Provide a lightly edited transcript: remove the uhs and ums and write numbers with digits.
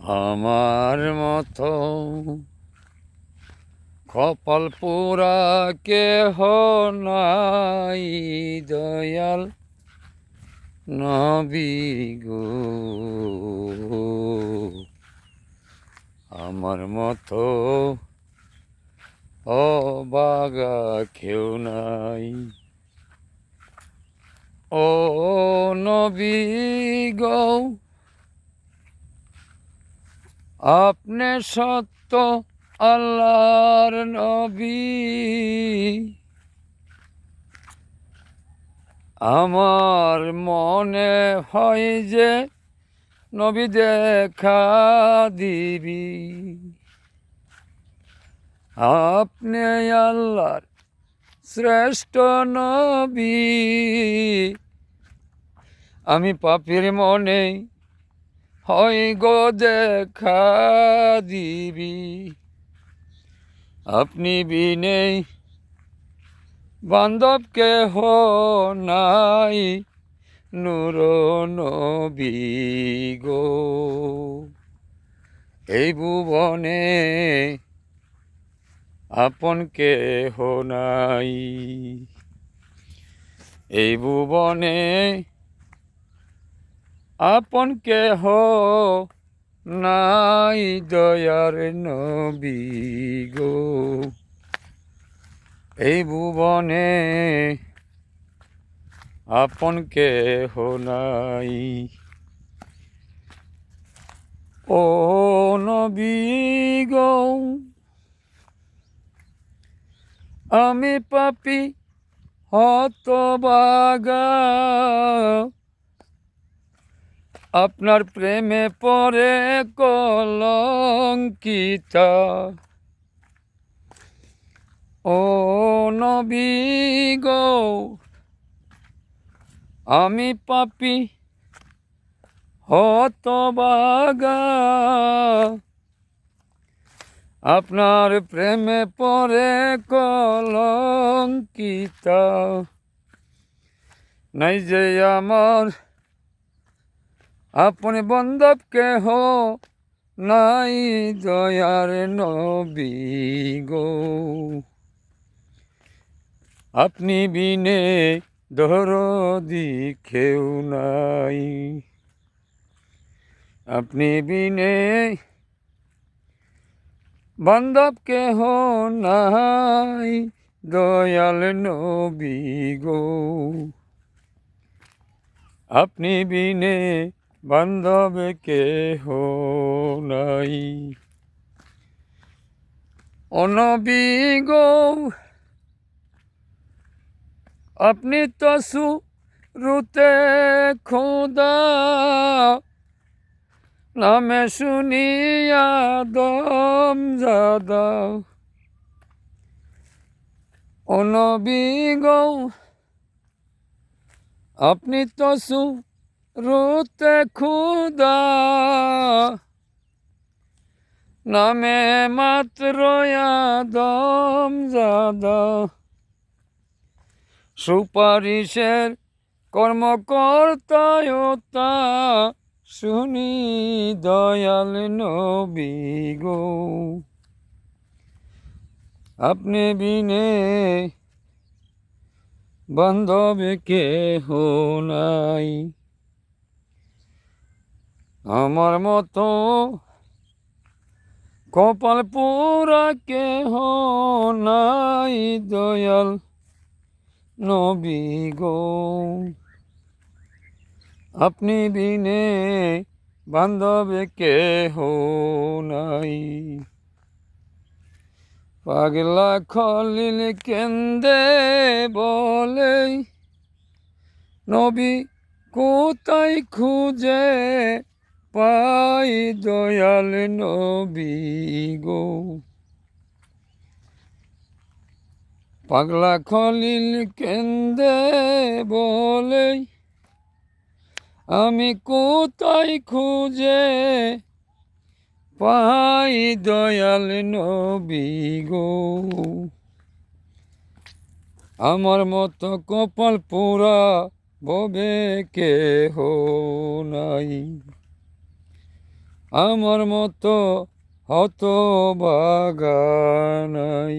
আমার মতো কপাল পোড়া কেহ নাই দয়াল নবী গো। আমার মতো অবাগা কেউ নাই ও নবী গো। আপনি সত্য আল্লাহর নবী, আমার মনে হয় যে নবী দেখা দিবি। আপনি আল্লাহর শ্রেষ্ঠ নবী, আমি পাপীর মনে হয় গো দেখা দিবি। আপনি বিনে বান্ধব কেহ নাই নূর নবী গো। এই ভুবনে আপন কেহ নাই, এই ভুবনে আপন কেহ নাই দয়ার নবী গো। এই ভুবনে আপন কেহ নাই ও নবী গো। আমি পাপী হতভাগা, আপনার প্রেমে পড়ে কলঙ্কিতা ও নবী গো। আমি পাপী হতভাগা, আপনার প্রেমে পড়ে কলঙ্কিতা। নাই যে আমার আপন বান্ধব কেহ নাই দয়ার নবী গো। আপনি বিনে দরদি কেউ নাই, আপনি বিনে বান্ধব কেহ নাই দয়াল নবী গো। আপনি বিনে বান্ধব কেহ নাই ও নবী গো। আপনি তো শুরুতে খোদা, নামে শুনিয়া দম জাদা ও নবী গো। আপনি তো শুরুতে খোদা, নামে মাত্র আদম জাদা। সুপারিশের কর্মকর্তা শুনি দয়াল নবী গো। আপনি বিনে বান্ধব কেহ নাই, আমার মতো কপাল পোড়া কেহ নাই দয়াল নবী গো। আপনি বিনে বান্ধব কেহ নাই। পাগলা খলিল কেন্দে বলে নবী কোথায় খুঁজে পাই দয়াল নবী গো। পাগলা খলিল কেন্দে বলে আমি কোথায় খুঁজে পাই দয়াল নবী গো। আমার মতো কপাল পোড়া ববে কেহ নাই। আমার মতো হতভাগা নাই।